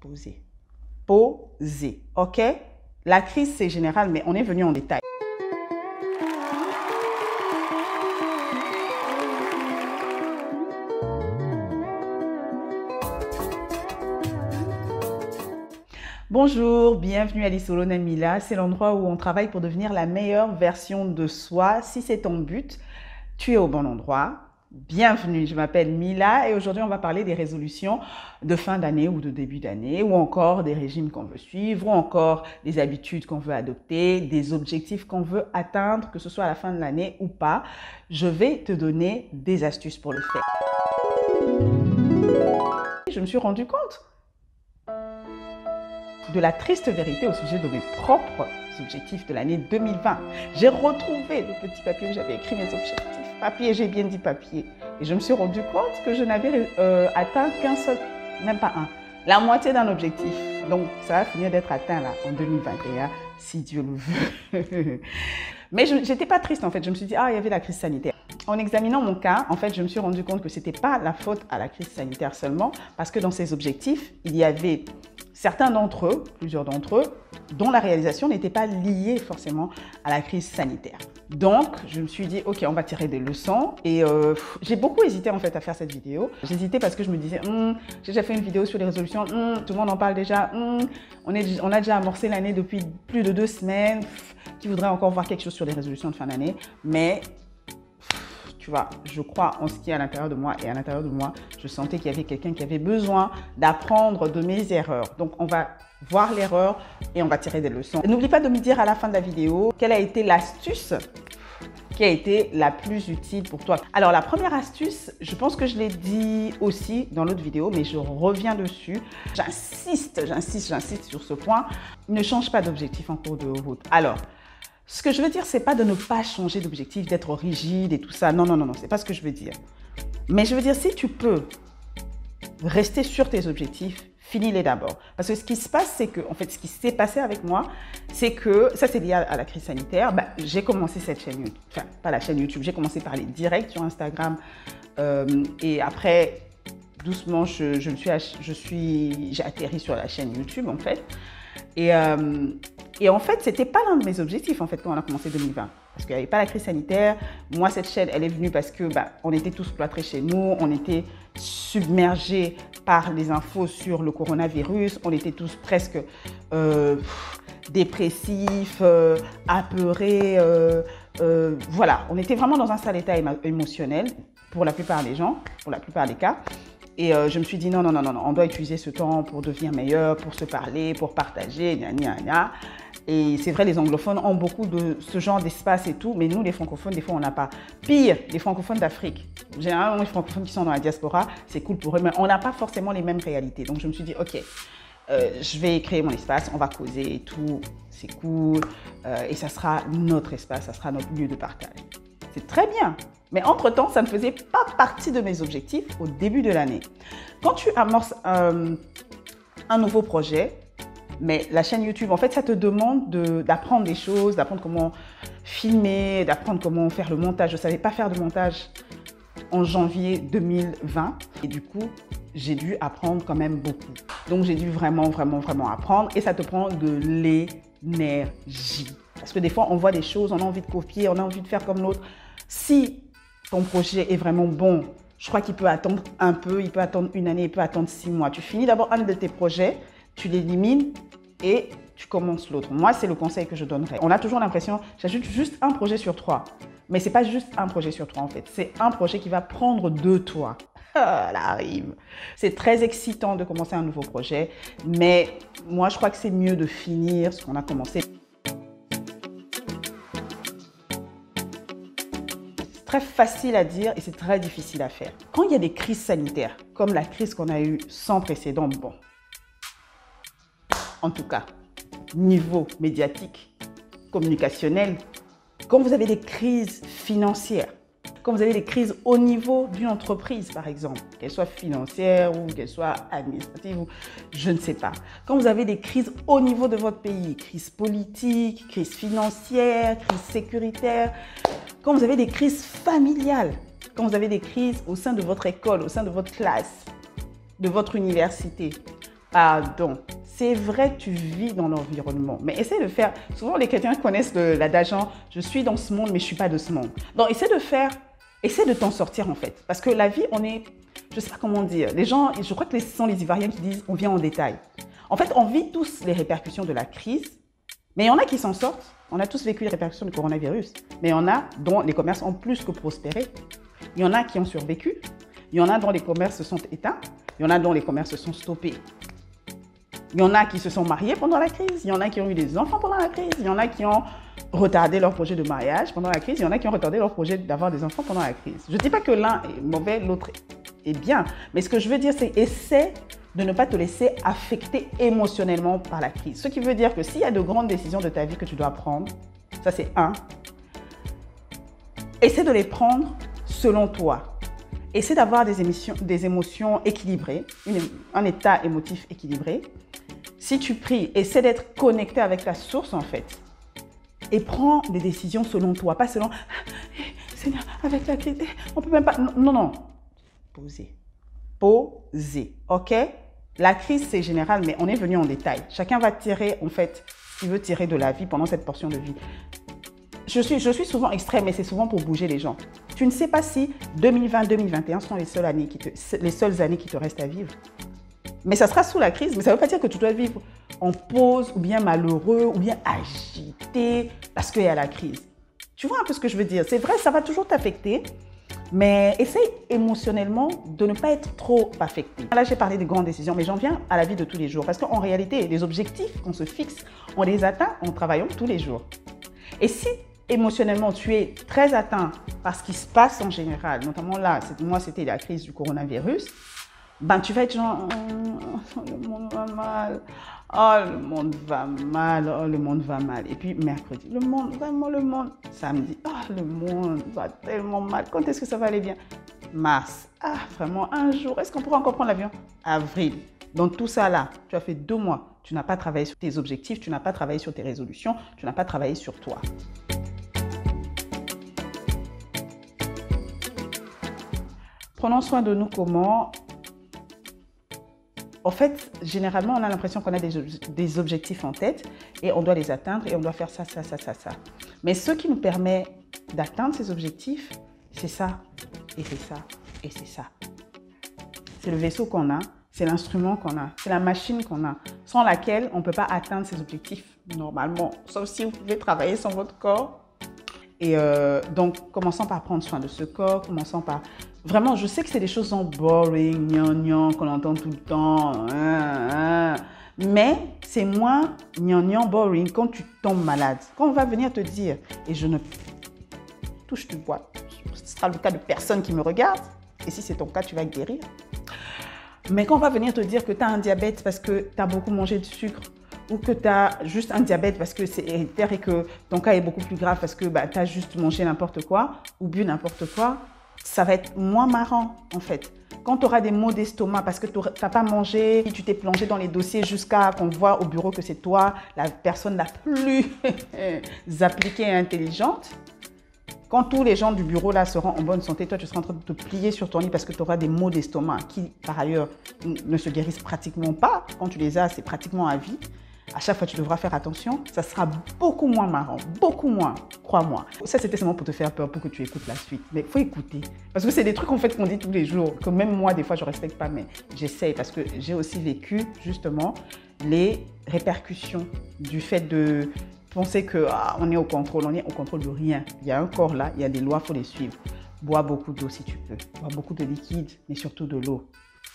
Posez. Posez, ok? La crise, c'est général, mais on est venu en détail. Bonjour, bienvenue à l'Isolo Mila. C'est l'endroit où on travaille pour devenir la meilleure version de soi. Si c'est ton but, tu es au bon endroit. Bienvenue, je m'appelle Mila et aujourd'hui on va parler des résolutions de fin d'année ou de début d'année ou encore des régimes qu'on veut suivre ou encore des habitudes qu'on veut adopter, des objectifs qu'on veut atteindre, que ce soit à la fin de l'année ou pas. Je vais te donner des astuces pour le faire. Je me suis rendu compte de la triste vérité au sujet de mes propres objectifs de l'année 2020. J'ai retrouvé le petit papier où j'avais écrit mes objectifs. Papier, j'ai bien dit papier. Et je me suis rendu compte que je n'avais atteint qu'un seul, même pas un, la moitié d'un objectif. Donc, ça va finir d'être atteint là en 2021, si Dieu le veut. Mais je n'étais pas triste en fait. Je me suis dit, ah, il y avait la crise sanitaire. En examinant mon cas, en fait, je me suis rendu compte que ce n'était pas la faute à la crise sanitaire seulement, parce que dans ces objectifs, il y avait certains d'entre eux, plusieurs d'entre eux, dont la réalisation n'était pas liée forcément à la crise sanitaire. Donc, je me suis dit, ok, on va tirer des leçons. Et j'ai beaucoup hésité en fait à faire cette vidéo. J'hésitais parce que je me disais, j'ai déjà fait une vidéo sur les résolutions, tout le monde en parle déjà, on a déjà amorcé l'année depuis plus de 2 semaines, qui voudrait encore voir quelque chose sur les résolutions de fin d'année. Mais tu vois, je crois en ce qui est à l'intérieur de moi et à l'intérieur de moi, je sentais qu'il y avait quelqu'un qui avait besoin d'apprendre de mes erreurs. Donc, on va voir l'erreur et on va tirer des leçons. N'oublie pas de me dire à la fin de la vidéo quelle a été l'astuce qui a été la plus utile pour toi. Alors, la première astuce, je pense que je l'ai dit aussi dans l'autre vidéo, mais je reviens dessus. J'insiste sur ce point. Ne change pas d'objectif en cours de route. Alors, ce que je veux dire, c'est pas de ne pas changer d'objectif, d'être rigide et tout ça. Non, c'est pas ce que je veux dire. Mais je veux dire, si tu peux rester sur tes objectifs, finis-les d'abord. Parce que ce qui se passe, c'est que, en fait, ce qui s'est passé avec moi, c'est que, ça c'est lié à la crise sanitaire, j'ai commencé cette chaîne YouTube, enfin, pas la chaîne YouTube, j'ai commencé par les directs sur Instagram et après, doucement, j'ai atterri sur la chaîne YouTube, en fait. Et en fait, c'était pas l'un de mes objectifs, en fait, quand on a commencé 2020. Parce qu'il n'y avait pas la crise sanitaire. Moi, cette chaîne, elle est venue parce que on était tous cloîtrés chez nous. On était submergés par les infos sur le coronavirus. On était tous presque dépressifs, apeurés. Voilà, on était vraiment dans un sale état émotionnel pour la plupart des gens, pour la plupart des cas. Et je me suis dit, non, on doit utiliser ce temps pour devenir meilleur, pour se parler, pour partager, gna. Et c'est vrai, les anglophones ont beaucoup de ce genre d'espace et tout, mais nous, les francophones, des fois, on n'a pas. Pire, les francophones d'Afrique. Généralement, les francophones qui sont dans la diaspora, c'est cool pour eux, mais on n'a pas forcément les mêmes réalités. Donc, je me suis dit, ok, je vais créer mon espace, on va causer et tout, c'est cool. Et ça sera notre espace, ça sera notre lieu de partage. C'est très bien. Mais entre-temps, ça ne faisait pas partie de mes objectifs au début de l'année. Quand tu amorces un nouveau projet, mais la chaîne YouTube, en fait, ça te demande d'apprendre des choses, d'apprendre comment filmer, d'apprendre comment faire le montage. Je ne savais pas faire de montage en janvier 2020. Et du coup, j'ai dû apprendre quand même beaucoup. Donc, j'ai dû vraiment apprendre. Et ça te prend de l'énergie. Parce que des fois, on voit des choses, on a envie de copier, on a envie de faire comme l'autre. Si ton projet est vraiment bon, je crois qu'il peut attendre un peu, il peut attendre 1 année, il peut attendre 6 mois. Tu finis d'abord un de tes projets, tu l'élimines et tu commences l'autre. Moi, c'est le conseil que je donnerais. On a toujours l'impression, j'ajoute juste un projet sur 3. Mais ce n'est pas juste un projet sur 3 en fait. C'est un projet qui va prendre de toi. Ah, elle arrive. C'est très excitant de commencer un nouveau projet. Mais moi, je crois que c'est mieux de finir ce qu'on a commencé. Très facile à dire et c'est très difficile à faire. Quand il y a des crises sanitaires, comme la crise qu'on a eue sans précédent, bon, en tout cas, niveau médiatique, communicationnel, quand vous avez des crises financières, quand vous avez des crises au niveau d'une entreprise, par exemple, qu'elle soit financière ou qu'elle soit administrative, ou je ne sais pas. Quand vous avez des crises au niveau de votre pays, crise politique, crise financière, crise sécuritaire, quand vous avez des crises familiales, quand vous avez des crises au sein de votre école, au sein de votre classe, de votre université, Pardon. C'est vrai, tu vis dans l'environnement, mais essaie de faire... Souvent, les chrétiens connaissent l'adage genre, je suis dans ce monde, mais je ne suis pas de ce monde. Donc, essaie de t'en sortir, en fait. Parce que la vie, on est... Je ne sais pas comment dire. Les gens, je crois que ce sont les Ivoiriens qui disent, on vient en détail. En fait, on vit tous les répercussions de la crise, mais il y en a qui s'en sortent. On a tous vécu les répercussions du coronavirus, mais il y en a dont les commerces ont plus que prospéré. Il y en a qui ont survécu. Il y en a dont les commerces se sont éteints. Il y en a dont les commerces se sont stoppés. Il y en a qui se sont mariés pendant la crise, il y en a qui ont eu des enfants pendant la crise, il y en a qui ont retardé leur projet de mariage pendant la crise, il y en a qui ont retardé leur projet d'avoir des enfants pendant la crise. Je ne dis pas que l'un est mauvais, l'autre est bien, mais ce que je veux dire, c'est essaie de ne pas te laisser affecter émotionnellement par la crise. Ce qui veut dire que s'il y a de grandes décisions de ta vie que tu dois prendre, ça c'est un, essaie de les prendre selon toi. Essaie d'avoir des émotions équilibrées, un état émotif équilibré. Si tu pries, essaie d'être connecté avec la source en fait. Et prends des décisions selon toi, pas selon Seigneur, avec la crise, on peut même pas. Non, non. Posez. Posez. OK? La crise, c'est général, mais on est venu en détail. Chacun va tirer en fait ce qu'il veut tirer de la vie pendant cette portion de vie. Je suis souvent extrême, mais c'est souvent pour bouger les gens. Tu ne sais pas si 2020-2021 sont les seules années qui te restent à vivre. Mais ça sera sous la crise, mais ça ne veut pas dire que tu dois vivre en pause, ou bien malheureux, ou bien agité, parce qu'il y a la crise. Tu vois un peu ce que je veux dire? C'est vrai, ça va toujours t'affecter, mais essaye émotionnellement de ne pas être trop affecté. Là, j'ai parlé des grandes décisions, mais j'en viens à la vie de tous les jours. Parce qu'en réalité, les objectifs qu'on se fixe, on les atteint en travaillant tous les jours. Et si émotionnellement, tu es très atteint par ce qui se passe en général, notamment là, moi, c'était la crise du coronavirus, ben, tu vas être genre, oh, le monde va mal, oh, le monde va mal, oh, le monde va mal. Et puis, mercredi, le monde, vraiment le monde. Samedi, oh, le monde va tellement mal. Quand est-ce que ça va aller bien? Mars, ah, vraiment, un jour, est-ce qu'on pourra encore prendre l'avion? Avril. Donc, tout ça là, tu as fait 2 mois. Tu n'as pas travaillé sur tes objectifs, tu n'as pas travaillé sur tes résolutions, tu n'as pas travaillé sur toi. Prenons soin de nous comment? En fait, généralement, on a l'impression qu'on a des objectifs en tête et on doit les atteindre et on doit faire ça, ça, ça, ça, ça. Mais ce qui nous permet d'atteindre ces objectifs, c'est ça, et c'est ça, et c'est ça. C'est le vaisseau qu'on a, c'est l'instrument qu'on a, c'est la machine qu'on a, sans laquelle on ne peut pas atteindre ces objectifs normalement, sauf si vous pouvez travailler sans votre corps. Et donc, commençons par prendre soin de ce corps, commençons par... Vraiment, je sais que c'est des choses en boring, gnangnan, qu'on entend tout le temps, mais c'est moins gnangnan, boring quand tu tombes malade. Quand on va venir te dire, et je ne touche du bois, ce sera le cas de personne qui me regarde, et si c'est ton cas, tu vas guérir. Mais quand on va venir te dire que tu as un diabète parce que tu as beaucoup mangé de sucre, ou que tu as juste un diabète parce que c'est héréditaire et que ton cas est beaucoup plus grave parce que tu as juste mangé n'importe quoi ou bu n'importe quoi, ça va être moins marrant en fait. Quand tu auras des maux d'estomac parce que tu n'as pas mangé, tu t'es plongé dans les dossiers jusqu'à qu'on voit au bureau que c'est toi, la personne la plus appliquée et intelligente, quand tous les gens du bureau là seront en bonne santé, toi tu seras en train de te plier sur ton lit parce que tu auras des maux d'estomac qui par ailleurs ne se guérissent pratiquement pas. Quand tu les as, c'est pratiquement à vie. À chaque fois, tu devras faire attention. Ça sera beaucoup moins marrant, beaucoup moins, crois-moi. Ça, c'était seulement pour te faire peur, pour que tu écoutes la suite. Mais il faut écouter. Parce que c'est des trucs en fait qu'on dit tous les jours, que même moi, des fois, je ne respecte pas, mais j'essaye parce que j'ai aussi vécu justement les répercussions du fait de penser qu'on est au contrôle. On est au contrôle de rien. Il y a un corps là, il y a des lois, il faut les suivre. Bois beaucoup d'eau si tu peux. Bois beaucoup de liquide, mais surtout de l'eau.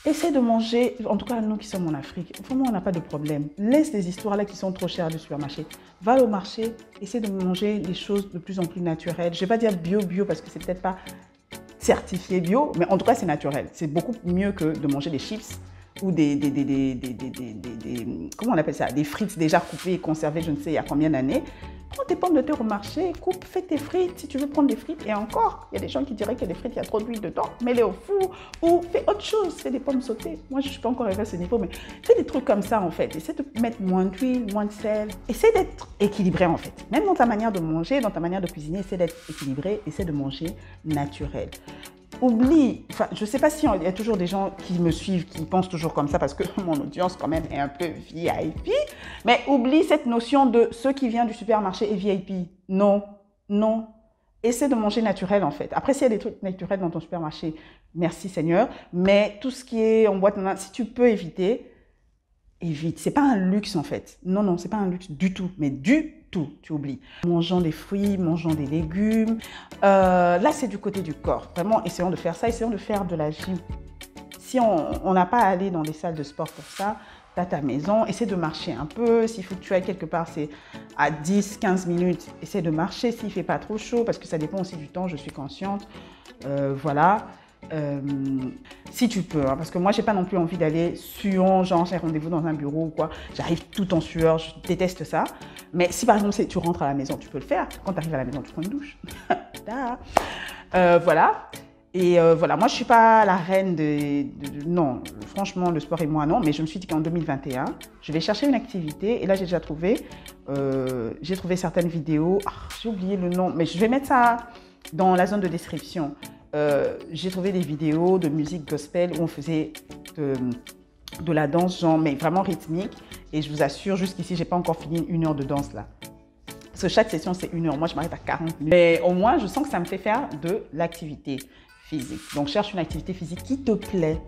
Essaie de manger, en tout cas nous qui sommes en Afrique, vraiment on n'a pas de problème. Laisse les histoires là qui sont trop chères du supermarché. Va au marché, essaie de manger des choses de plus en plus naturelles. Je ne vais pas dire bio parce que c'est peut-être pas certifié bio, mais en tout cas c'est naturel. C'est beaucoup mieux que de manger des chips ou comment on appelle ça, des frites déjà coupées et conservées je ne sais il y a combien d'années. Prends tes pommes de terre au marché, coupe, fais tes frites si tu veux prendre des frites. Et encore, il y a des gens qui diraient que les frites, il y a trop d'huile dedans. Mets-les au four ou fais autre chose, fais des pommes sautées. Moi, je ne suis pas encore arrivée à ce niveau, mais fais des trucs comme ça en fait. Essaie de mettre moins d'huile, moins de sel. Essaie d'être équilibré en fait. Même dans ta manière de manger, dans ta manière de cuisiner, essaie d'être équilibré, essaie de manger naturel. oublie, enfin, je ne sais pas s'il y a toujours des gens qui me suivent, qui pensent toujours comme ça, parce que mon audience quand même est un peu VIP, mais oublie cette notion de ce qui vient du supermarché est VIP. Non, non. Essaie de manger naturel en fait. Après, s'il y a des trucs naturels dans ton supermarché, merci Seigneur, mais tout ce qui est en boîte, si tu peux éviter, évite. C'est pas un luxe en fait. Non, non, c'est pas un luxe du tout, mais du tout, tu oublies. Mangeons des fruits, mangeons des légumes. Là, c'est du côté du corps. Vraiment, essayons de faire ça, essayons de faire de la gym. Si on n'a pas à aller dans des salles de sport pour ça, tu as ta maison, essaie de marcher un peu. S'il faut que tu ailles quelque part, c'est à 10-15 minutes. Essaie de marcher s'il ne fait pas trop chaud, parce que ça dépend aussi du temps, je suis consciente. Voilà. Si tu peux, hein, parce que moi j'ai pas non plus envie d'aller suant, genre j'ai rendez-vous dans un bureau ou quoi, j'arrive tout en sueur, je déteste ça. Mais si par exemple tu rentres à la maison, tu peux le faire. Quand tu arrives à la maison, tu prends une douche. Voilà. Et voilà, moi je suis pas la reine non, franchement le sport et moi non, mais je me suis dit qu'en 2021, je vais chercher une activité et là j'ai déjà trouvé, certaines vidéos, j'ai oublié le nom, mais je vais mettre ça dans la zone de description. J'ai trouvé des vidéos de musique gospel où on faisait de la danse, genre, mais vraiment rythmique. Et je vous assure, jusqu'ici, j'ai pas encore fini 1 heure de danse là. Parce que chaque session, c'est 1 heure. Moi, je m'arrête à 40 minutes. Mais au moins, je sens que ça me fait faire de l'activité physique. Donc, cherche une activité physique qui te plaît,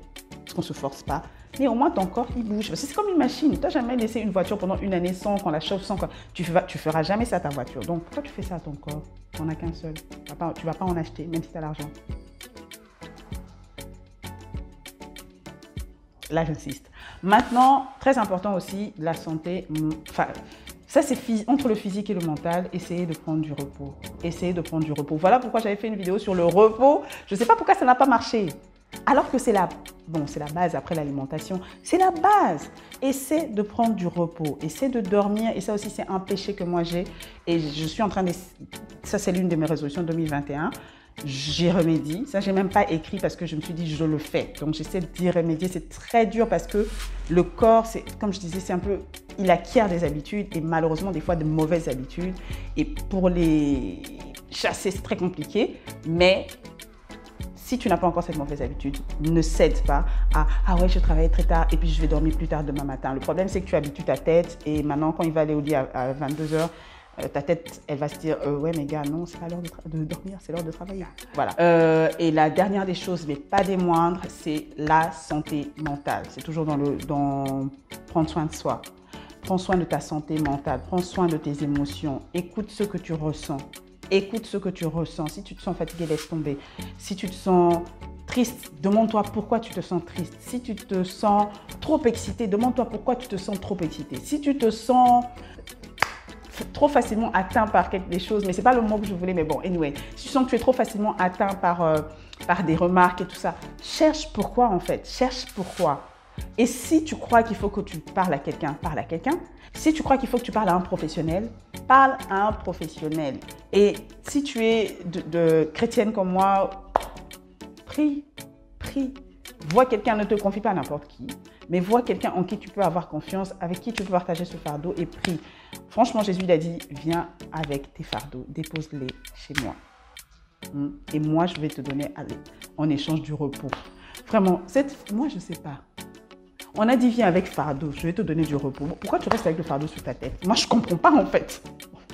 parce qu'on se force pas. Mais au moins, ton corps, il bouge. Parce que c'est comme une machine. Tu n'as jamais laissé une voiture pendant 1 année sans qu'on la chauffe, sans quoi. Tu feras jamais ça à ta voiture. Donc, pourquoi tu fais ça à ton corps? Tu n'en as qu'un seul. Tu vas pas en acheter, même si tu as l'argent. Là, j'insiste. Maintenant, très important aussi, la santé. Enfin, ça, c'est entre le physique et le mental. Essayez de prendre du repos. Essayez de prendre du repos. Voilà pourquoi j'avais fait une vidéo sur le repos. Je ne sais pas pourquoi ça n'a pas marché. Alors que c'est la base après l'alimentation. C'est la base. Essaie de prendre du repos. Essaie de dormir. Et ça aussi, c'est un péché que moi j'ai. Et je suis en train de... Ça, c'est l'une de mes résolutions 2021. J'y remédie. Ça, j'ai même pas écrit parce que je me suis dit, je le fais. Donc, j'essaie d'y remédier. C'est très dur parce que le corps, comme je disais, c'est un peu... Il acquiert des habitudes et malheureusement, des fois, de mauvaises habitudes. Et pour les chasser, c'est très compliqué. Mais si tu n'as pas encore cette mauvaise habitude, ne cède pas à « Ah ouais, je travaille très tard et puis je vais dormir plus tard demain matin ». Le problème, c'est que tu habitues ta tête et maintenant, quand il va aller au lit à 22 h, ta tête, elle va se dire ouais, mais gars, non, c'est pas l'heure de dormir, c'est l'heure de travailler. Voilà. Et la dernière des choses, mais pas des moindres, c'est la santé mentale. C'est toujours dans prendre soin de soi. Prends soin de ta santé mentale, prends soin de tes émotions. Écoute ce que tu ressens. Écoute ce que tu ressens. Si tu te sens fatigué, laisse tomber. Si tu te sens triste, demande-toi pourquoi tu te sens triste. Si tu te sens trop excité, demande-toi pourquoi tu te sens trop excité. Si tu te sens trop facilement atteint par des choses, mais ce n'est pas le mot que je voulais, mais bon, anyway. Si tu sens que tu es trop facilement atteint par des remarques et tout ça, cherche pourquoi en fait, cherche pourquoi. Et si tu crois qu'il faut que tu parles à quelqu'un, parle à quelqu'un. Si tu crois qu'il faut que tu parles à un professionnel, parle à un professionnel. Et si tu es de chrétienne comme moi, prie, prie. Vois quelqu'un, ne te confie pas à n'importe qui, mais vois quelqu'un en qui tu peux avoir confiance, avec qui tu peux partager ce fardeau et prie. Franchement, Jésus il a dit, viens avec tes fardeaux, dépose-les chez moi. Et moi, je vais te donner en échange du repos. Vraiment, moi, je ne sais pas. On a dit, viens avec fardeau, je vais te donner du repos. Pourquoi tu restes avec le fardeau sur ta tête? Moi, je ne comprends pas en fait.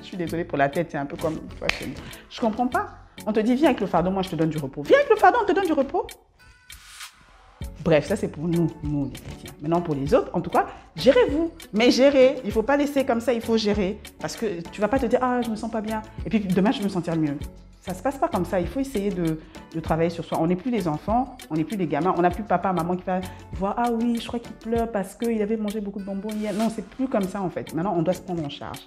Je suis désolée pour la tête, c'est un peu comme... Je ne comprends pas. On te dit, viens avec le fardeau, moi, je te donne du repos. Viens avec le fardeau, on te donne du repos. Bref, ça, c'est pour nous les chrétiens. Maintenant, pour les autres, en tout cas, gérez-vous. Mais gérez, il ne faut pas laisser comme ça, il faut gérer. Parce que tu ne vas pas te dire, ah, je ne me sens pas bien. Et puis, demain, je vais me sentir mieux. Ça ne se passe pas comme ça. Il faut essayer de travailler sur soi. On n'est plus des enfants, on n'est plus des gamins. On n'a plus papa, maman qui va voir, ah oui, je crois qu'il pleure parce qu'il avait mangé beaucoup de bonbons hier. Non, c'est plus comme ça en fait. Maintenant, on doit se prendre en charge.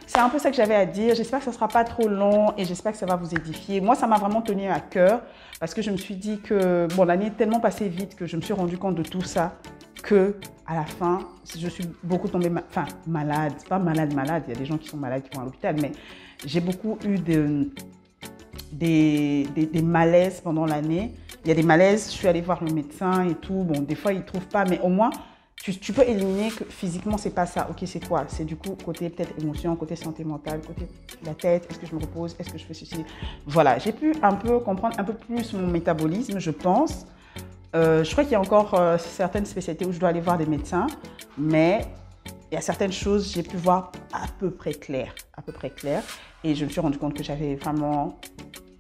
C'est un peu ça que j'avais à dire. J'espère que ça ne sera pas trop long et j'espère que ça va vous édifier. Moi, ça m'a vraiment tenu à cœur parce que je me suis dit que bon, l'année est tellement passée vite que je me suis rendu compte de tout ça que à la fin, je suis beaucoup tombée malade. Pas malade. Il y a des gens qui sont malades qui vont à l'hôpital, mais j'ai beaucoup eu des malaises pendant l'année. Il y a des malaises, je suis allée voir le médecin et tout. Bon, des fois, ils ne trouvent pas, mais au moins, tu peux éliminer que physiquement, c'est pas ça. Ok, c'est quoi? C'est du coup côté peut-être émotion, côté santé mentale, côté la tête. Est-ce que je me repose? Est-ce que je fais ceci? Voilà, j'ai pu un peu comprendre un peu plus mon métabolisme, je pense. Je crois qu'il y a encore certaines spécialités où je dois aller voir des médecins, mais il y a certaines choses, j'ai pu voir à peu près clair, et je me suis rendu compte que j'avais vraiment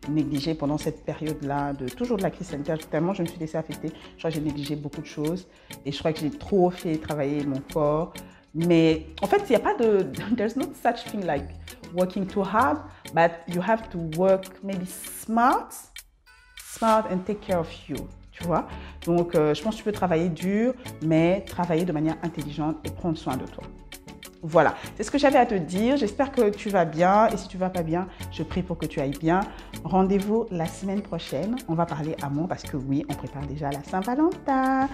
négligé pendant cette période-là, toujours de la crise sanitaire, tellement je me suis laissée affecter. Je crois que j'ai négligé beaucoup de choses, et je crois que j'ai trop fait travailler mon corps. Mais en fait, il n'y a pas de, there's no such thing like working too hard, but you have to work maybe smart and take care of you. Tu vois? Donc, je pense que tu peux travailler dur, mais travailler de manière intelligente et prendre soin de toi. Voilà, c'est ce que j'avais à te dire. J'espère que tu vas bien. Et si tu ne vas pas bien, je prie pour que tu ailles bien. Rendez-vous la semaine prochaine. On va parler amour parce que oui, on prépare déjà la Saint-Valentin.